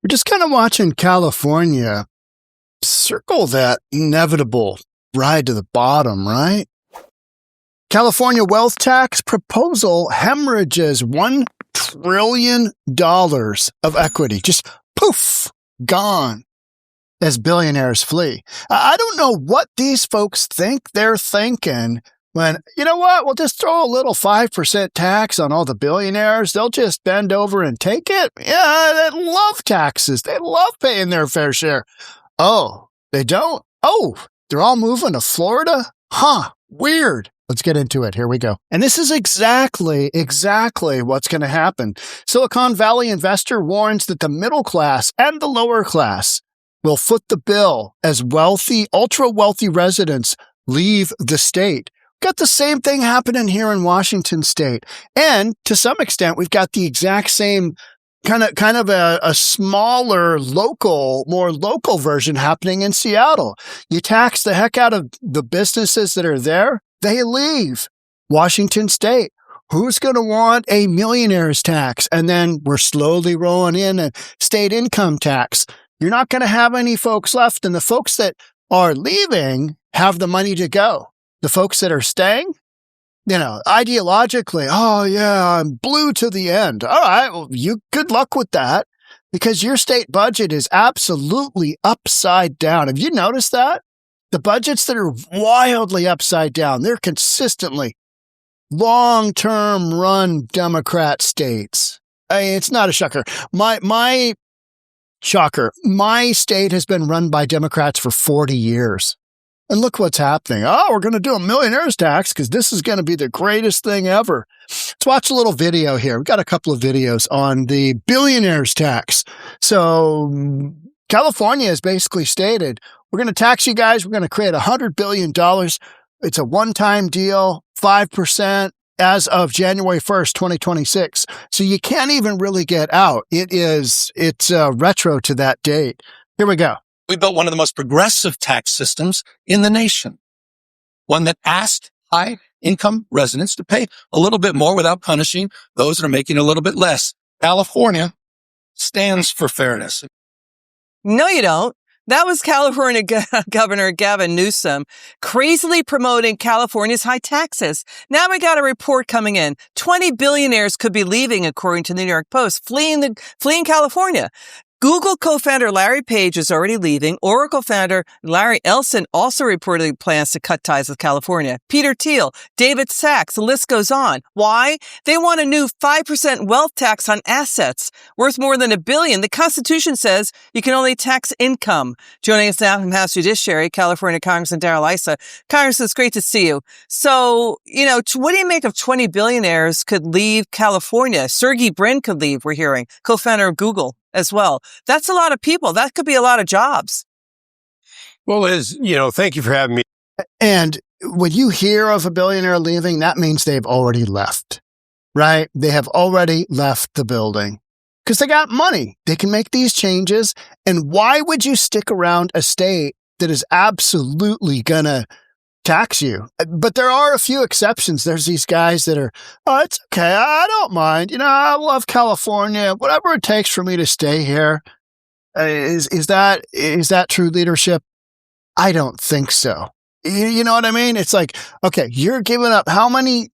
We're just kind of watching California circle that inevitable ride to the bottom, right? California wealth tax proposal hemorrhages $1 trillion of equity. Just poof, gone as billionaires flee. I don't know what these folks think they're thinking when, you know what, we'll just throw a little 5% tax on all the billionaires. They'll just bend over and take it. Yeah, they love taxes. They love paying their fair share. Oh, they don't? Oh, they're all moving to Florida? Huh, weird. Let's get into it. Here we go. And this is exactly what's going to happen. Silicon Valley investor warns that the middle class and the lower class will foot the bill as wealthy, ultra-wealthy residents leave the state. Got the same thing happening here in Washington state. And to some extent, we've got the exact same kind of a smaller, more local version happening in Seattle. You tax the heck out of the businesses that are there, they leave Washington state. Who's going to want a millionaire's tax? And then we're slowly rolling in a state income tax. You're not going to have any folks left. And the folks that are leaving have the money to go. The folks that are staying, ideologically, oh yeah, I'm blue to the end. All right, well, good luck with that because your state budget is absolutely upside down. Have you noticed that? The budgets that are wildly upside down, they're consistently long-term run Democrat states. It's not a shocker. My state has been run by Democrats for 40 years. And look what's happening. Oh, we're going to do a millionaire's tax because this is going to be the greatest thing ever. Let's watch a little video here. We've got a couple of videos on the billionaire's tax. So California has basically stated, we're going to tax you guys. We're going to create $100 billion. It's a one-time deal, 5% as of January 1st, 2026. So you can't even really get out. It's retro to that date. Here we go. We built one of the most progressive tax systems in the nation, one that asked high-income residents to pay a little bit more without punishing those that are making a little bit less. California stands for fairness. No, you don't. That was California Governor Gavin Newsom crazily promoting California's high taxes. Now we got a report coming in. 20 billionaires could be leaving, according to the New York Post, fleeing California. Google co-founder Larry Page is already leaving. Oracle founder Larry Ellison also reportedly plans to cut ties with California. Peter Thiel, David Sachs, the list goes on. Why? They want a new 5% wealth tax on assets worth more than $1 billion. The Constitution says you can only tax income. Joining us now from House Judiciary, California Congressman Issa. Congressman, it's great to see you. So, what do you make of 20 billionaires could leave California? Sergey Brin could leave, we're hearing, co-founder of Google as well. That's a lot of people. That could be a lot of jobs. Well, Liz, thank you for having me. And when you hear of a billionaire leaving, that means they've already left, right? They have already left the building because they got money. They can make these changes. And why would you stick around a state that is absolutely going to tax you? But there are a few exceptions. There's these guys that are, oh, it's okay. I don't mind. I love California. Whatever it takes for me to stay here. Is that true leadership? I don't think so. You know what I mean? It's like, okay, you're giving up how many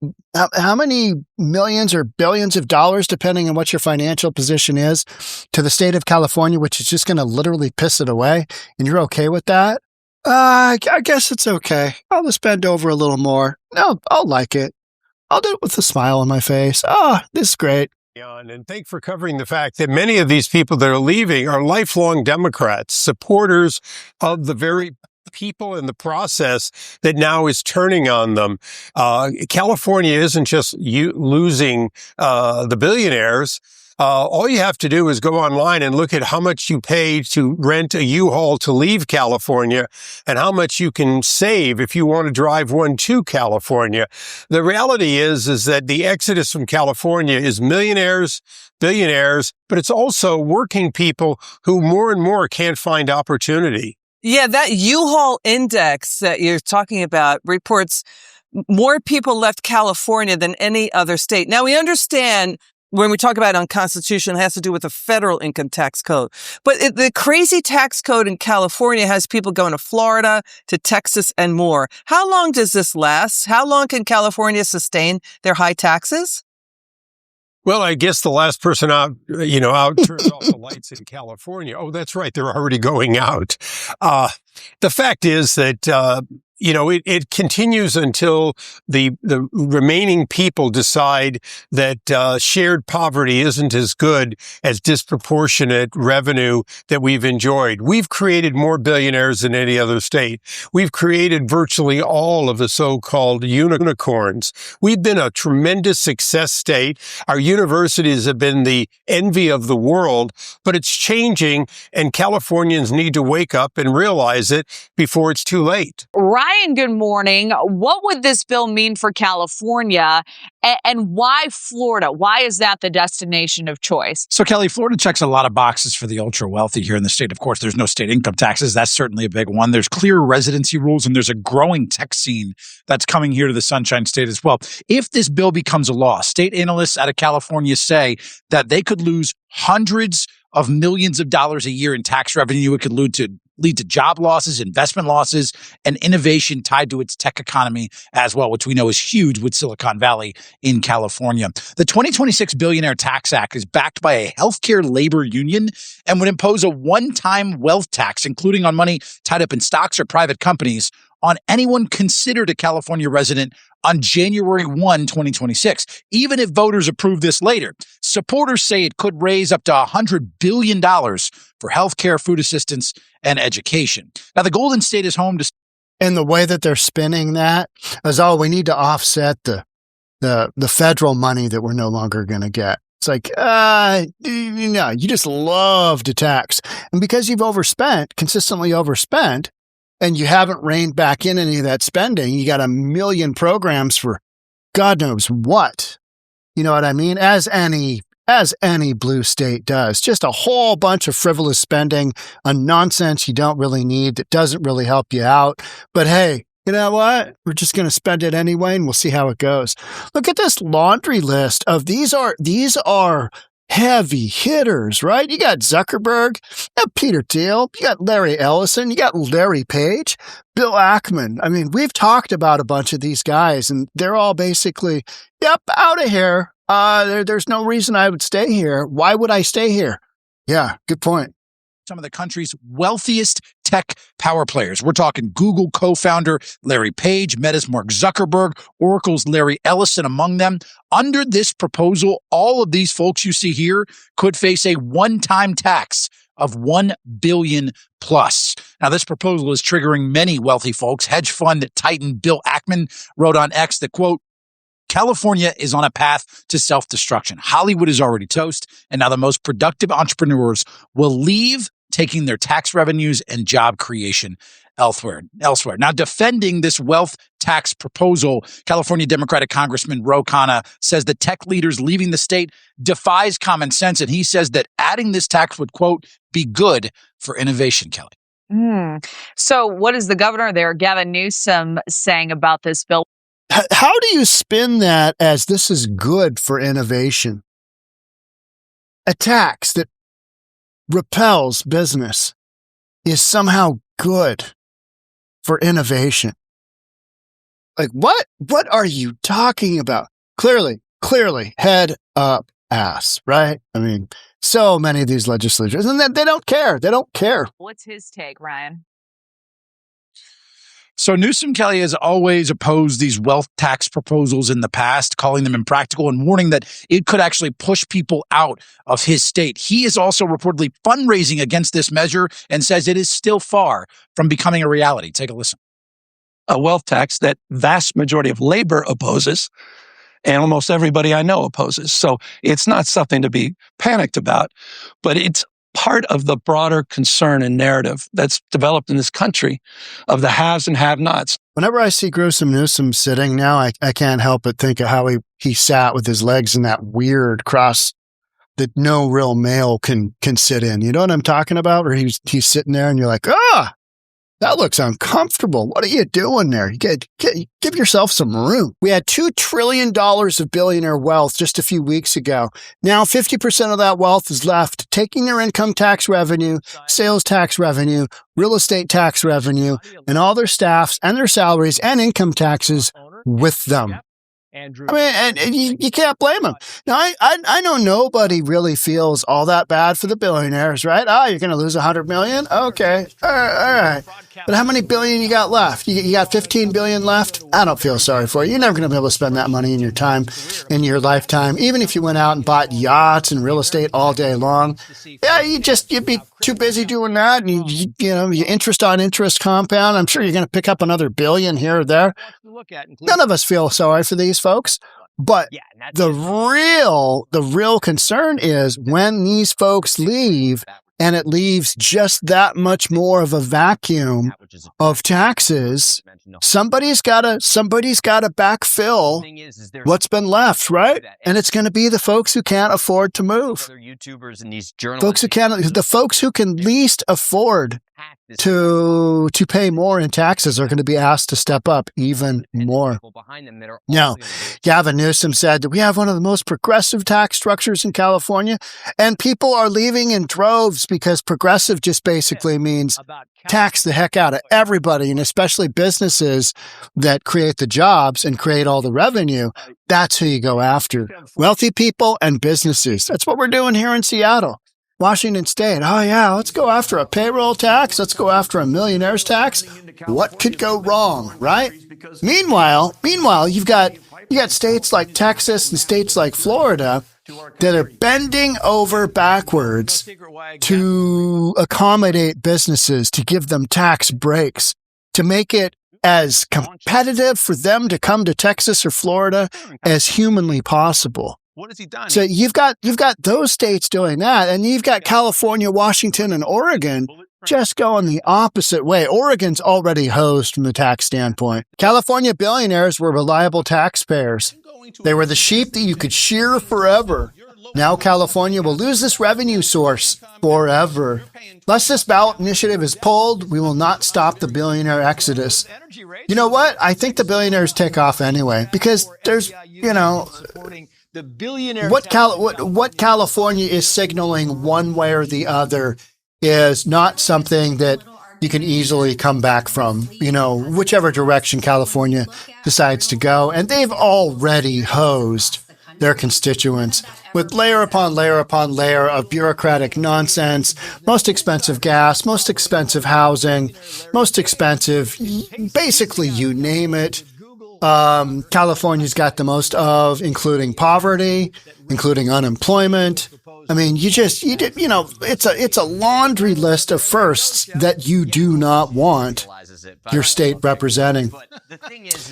millions or billions of dollars, depending on what your financial position is, to the state of California, which is just going to literally piss it away. And you're okay with that? I guess it's okay. I'll just bend over a little more. No, I'll like it. I'll do it with a smile on my face. Oh, this is great. And thanks for covering the fact that many of these people that are leaving are lifelong Democrats, supporters of the very people in the process that now is turning on them. California isn't just losing the billionaires. All you have to do is go online and look at how much you pay to rent a U-Haul to leave California and how much you can save if you want to drive one to California. The reality is that the exodus from California is millionaires, billionaires, but it's also working people who more and more can't find opportunity. Yeah, that U-Haul index that you're talking about reports more people left California than any other state. Now, we understand when we talk about unconstitutional, it has to do with the federal income tax code. But the crazy tax code in California has people going to Florida, to Texas, and more. How long does this last? How long can California sustain their high taxes? Well, I guess the last person out turns off the lights in California. Oh, that's right. They're already going out. The fact is that, it continues until the remaining people decide that shared poverty isn't as good as disproportionate revenue that we've enjoyed. We've created more billionaires than any other state. We've created virtually all of the so-called unicorns. We've been a tremendous success state. Our universities have been the envy of the world, but it's changing, and Californians need to wake up and realize it before it's too late. Ryan, good morning. What would this bill mean for California, and why Florida? Why is that the destination of choice? So, Kelly, Florida checks a lot of boxes for the ultra wealthy here in the state. Of course, there's no state income taxes. That's certainly a big one. There's clear residency rules, and there's a growing tech scene that's coming here to the Sunshine State as well. If this bill becomes a law, state analysts out of California say that they could lose hundreds of millions of dollars a year in tax revenue. It could lead to job losses, investment losses, and innovation tied to its tech economy as well, which we know is huge with Silicon Valley in California. The 2026 Billionaire Tax Act is backed by a healthcare labor union and would impose a one-time wealth tax, including on money tied up in stocks or private companies, on anyone considered a California resident on January 1, 2026, even if voters approve this later. Supporters say it could raise up to $100 billion for healthcare, food assistance, and education. Now, the Golden State is home to... And the way that they're spinning that is, we need to offset the federal money that we're no longer going to get. It's like, you just love to tax. And because you've consistently overspent, and you haven't reined back in any of that spending, you got a million programs for God knows what. You know what I mean? As any blue state does. Just a whole bunch of frivolous spending on nonsense you don't really need that doesn't really help you out. But hey, you know what? We're just going to spend it anyway, and we'll see how it goes. Look at this laundry list of these are heavy hitters, right? You got Zuckerberg, you got Peter Thiel, you got Larry Ellison, you got Larry Page, Bill Ackman. I mean, we've talked about a bunch of these guys, and they're all basically, yep, out of here. There's no reason I would stay here. Why would I stay here? Yeah, good point. Some of the country's wealthiest tech power players. We're talking Google co-founder Larry Page, Meta's Mark Zuckerberg, Oracle's Larry Ellison among them. Under this proposal, all of these folks you see here could face a one-time tax of $1 billion plus. Now, this proposal is triggering many wealthy folks. Hedge fund titan Bill Ackman wrote on X that, quote, California is on a path to self-destruction. Hollywood is already toast, and now the most productive entrepreneurs will leave, taking their tax revenues and job creation elsewhere. Now, defending this wealth tax proposal, California Democratic Congressman Ro Khanna says the tech leaders leaving the state defies common sense, and he says that adding this tax would, quote, be good for innovation, Kelly. So what is the governor there, Gavin Newsom, saying about this bill? How do you spin that as this is good for innovation? A tax that repels business is somehow good for innovation. Like, what are you talking about? Clearly, head up ass, right? I mean, so many of these legislators, and they don't care. They don't care. What's his take, Ryan? So Newsom, Kelly, has always opposed these wealth tax proposals in the past, calling them impractical and warning that it could actually push people out of his state. He is also reportedly fundraising against this measure and says it is still far from becoming a reality. Take a listen. A wealth tax that vast majority of labor opposes and almost everybody I know opposes. So it's not something to be panicked about, but it's part of the broader concern and narrative that's developed in this country of the haves and have-nots. Whenever I see Gruesome Newsom sitting now, I can't help but think of how he sat with his legs in that weird cross that no real male can sit in. You know what I'm talking about? Where he's sitting there and you're like, That looks uncomfortable. What are you doing there? Give yourself some room. We had $2 trillion of billionaire wealth just a few weeks ago. Now 50% of that wealth is left, taking their income tax revenue, sales tax revenue, real estate tax revenue, and all their staffs and their salaries and income taxes with them. I mean, and you can't blame them. Now, I know nobody really feels all that bad for the billionaires, right? Oh, you're going to lose $100 million? Okay. All right. But how many billion you got left? You got 15 billion left? I don't feel sorry for you. You're never going to be able to spend that money in your time, in your lifetime. Even if you went out and bought yachts and real estate all day long. Yeah, you'd be too busy doing that. And you interest on interest compound. I'm sure you're going to pick up another billion here or there. None of us feel sorry for these folks. But the real concern is when these folks leave and it leaves just that much more of a vacuum of taxes, somebody's got to backfill what's been left, right? And it's going to be the folks who can't afford to move. The folks who can least afford to pay more in taxes are going to be asked to step up even more. Now, Gavin Newsom said that we have one of the most progressive tax structures in California, and people are leaving in droves because progressive just basically means tax the heck out of everybody, and especially businesses that create the jobs and create all the revenue. That's who you go after. Wealthy people and businesses. That's what we're doing here in Seattle. Washington State. Oh yeah, let's go after a payroll tax. Let's go after a millionaire's tax. What could go wrong, right? Meanwhile, you've got states like Texas and states like Florida that are bending over backwards to accommodate businesses, to give them tax breaks, to make it as competitive for them to come to Texas or Florida as humanly possible. What has he done? So you've got those states doing that, and you've got California, Washington, and Oregon just going the opposite way. Oregon's already hosed from the tax standpoint. California billionaires were reliable taxpayers. They were the sheep that you could shear forever. Now California will lose this revenue source forever. Unless this ballot initiative is pulled, we will not stop the billionaire exodus. You know what? I think the billionaires take off anyway, because there's, what California is signaling one way or the other is not something that you can easily come back from, whichever direction California decides to go. And they've already hosed their constituents with layer upon layer upon layer of bureaucratic nonsense, most expensive gas, most expensive housing, most expensive, basically you name it. California's got the most of, including poverty, including unemployment. I mean, it's a laundry list of firsts that you do not want your state representing.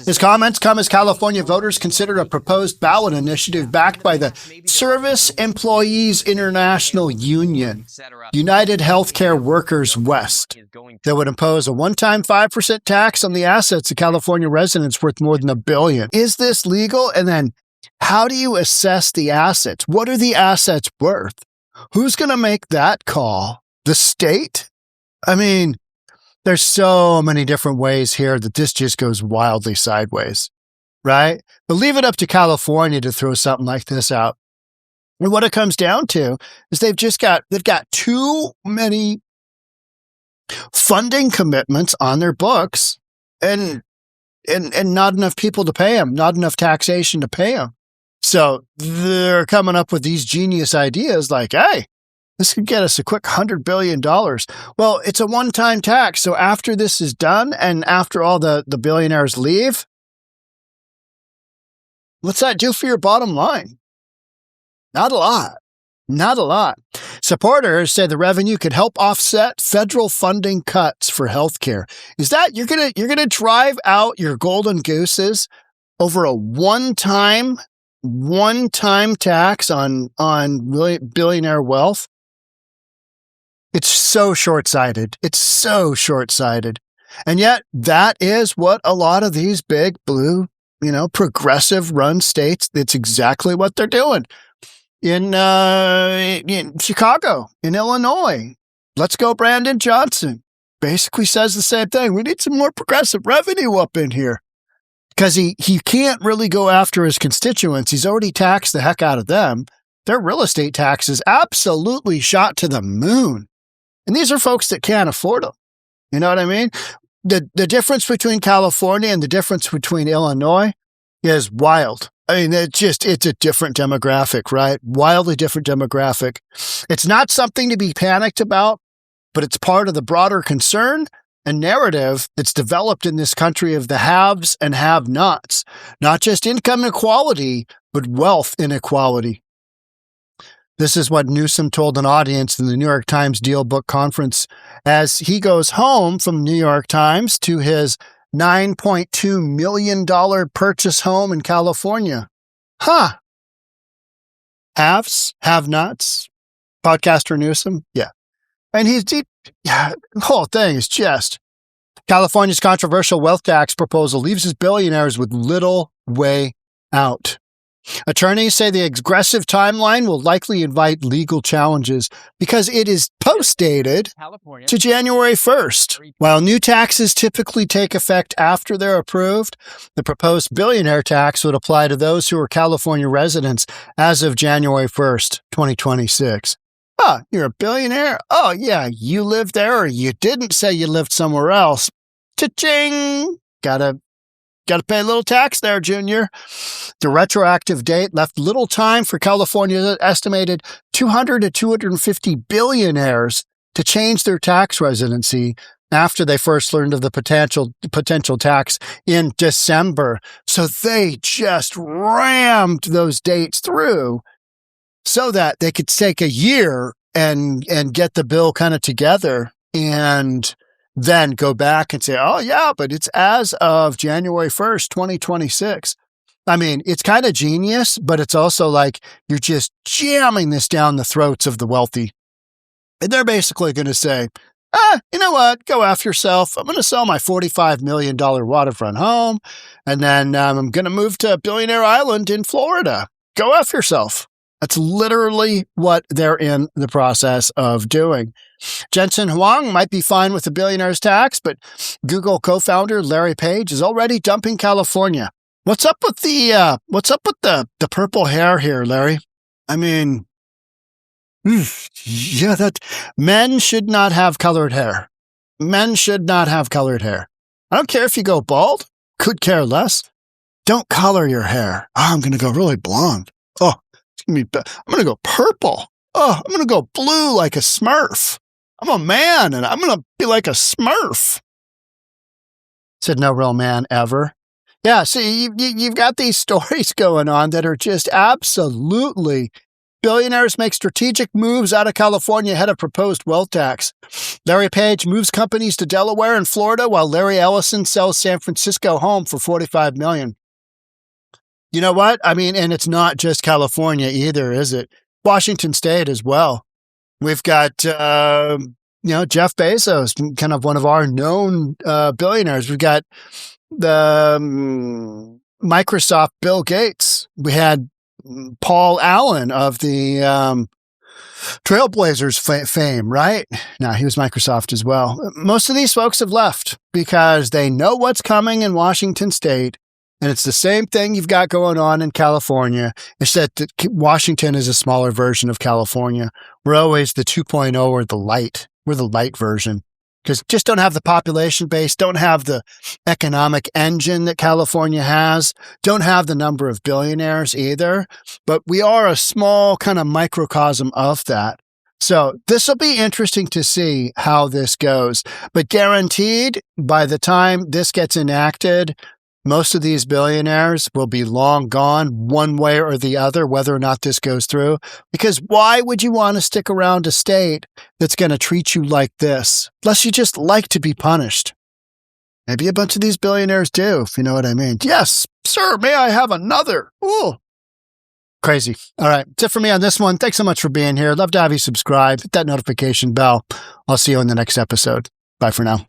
His comments come as California voters consider a proposed ballot initiative backed by the Service Employees International Union, United Healthcare Workers West, that would impose a one-time 5% tax on the assets of California residents worth more than $1 billion. Is this legal? And then how do you assess the assets? What are the assets worth? Who's going to make that call? The state? I mean, there's so many different ways here that this just goes wildly sideways, right? But leave it up to California to throw something like this out. And what it comes down to is they've got too many funding commitments on their books and not enough people to pay them, not enough taxation to pay them. So they're coming up with these genius ideas like, hey, this could get us a quick $100 billion. Well, it's a one-time tax. So after this is done and after all the billionaires leave, what's that do for your bottom line? Not a lot. Not a lot. Supporters say the revenue could help offset federal funding cuts for healthcare. Is that you're gonna drive out your golden gooses over a one-time tax on billionaire wealth? It's so short-sighted. It's so short-sighted. And yet that is what a lot of these big blue, progressive run states, it's exactly what they're doing. In Chicago, in Illinois, let's go Brandon Johnson. basically says the same thing. We need some more progressive revenue up in here. Because he can't really go after his constituents. He's already taxed the heck out of them. Their real estate taxes absolutely shot to the moon. And these are folks that can't afford them. You know what I mean? The difference between California and the difference between Illinois is wild. I mean, it's a different demographic, right? Wildly different demographic. It's not something to be panicked about, but it's part of the broader concern and narrative that's developed in this country of the haves and have-nots. Not just income inequality, but wealth inequality. This is what Newsom told an audience in the New York Times Deal Book Conference as he goes home from New York Times to his $9.2 million purchase home in California. Huh. Haves, have-nots, podcaster Newsom? Yeah. And the whole thing is just California's controversial wealth tax proposal leaves his billionaires with little way out. Attorneys say the aggressive timeline will likely invite legal challenges because it is post-dated to January 1st. While new taxes typically take effect after they're approved, the proposed billionaire tax would apply to those who are California residents as of January 1st, 2026. Oh, you're a billionaire? Oh, yeah, you live there or you didn't say you lived somewhere else. Cha-ching! Gotta pay a little tax there, Junior. The retroactive date left little time for California's estimated 200 to 250 billionaires to change their tax residency after they first learned of the potential tax in December. So they just rammed those dates through so that they could take a year and get the bill kind of together and then go back and say, oh, yeah, but it's as of January 1st, 2026. I mean, it's kind of genius, but it's also like you're just jamming this down the throats of the wealthy. And they're basically going to say, you know what? Go after yourself. I'm going to sell my $45 million waterfront home, and then I'm going to move to Billionaire Island in Florida. Go after yourself. That's literally what they're in the process of doing. Jensen Huang might be fine with the billionaire's tax, but Google co-founder Larry Page is already dumping California. What's up with the purple hair here, Larry? I mean, yeah, that men should not have colored hair. Men should not have colored hair. I don't care if you go bald. Could care less. Don't color your hair. Oh, I'm going to go really blonde. Oh, I'm going to go purple. Oh, I'm going to go blue like a Smurf. I'm a man, and I'm going to be like a Smurf. Said no real man ever. Yeah, see, you've got these stories going on that are just absolutely. Billionaires make strategic moves out of California ahead of proposed wealth tax. Larry Page moves companies to Delaware and Florida, while Larry Ellison sells San Francisco home for $45 million. You know what? I mean, and it's not just California either, is it? Washington State as well. We've got, Jeff Bezos, kind of one of our known billionaires. We've got the Microsoft Bill Gates. We had Paul Allen of the Trailblazers fame, right? Now, he was Microsoft as well. Most of these folks have left because they know what's coming in Washington State. And it's the same thing you've got going on in California. It's that Washington is a smaller version of California. We're always the 2.0 or the light. We're the light version because just don't have the population base, don't have the economic engine that California has, don't have the number of billionaires either. But we are a small kind of microcosm of that. So this will be interesting to see how this goes. But guaranteed, by the time this gets enacted, most of these billionaires will be long gone one way or the other, whether or not this goes through. Because why would you want to stick around a state that's going to treat you like this? Unless you just like to be punished. Maybe a bunch of these billionaires do, if you know what I mean. Yes, sir, may I have another? Ooh. Crazy. All right, that's it for me on this one. Thanks so much for being here. Love to have you subscribe. Hit that notification bell. I'll see you in the next episode. Bye for now.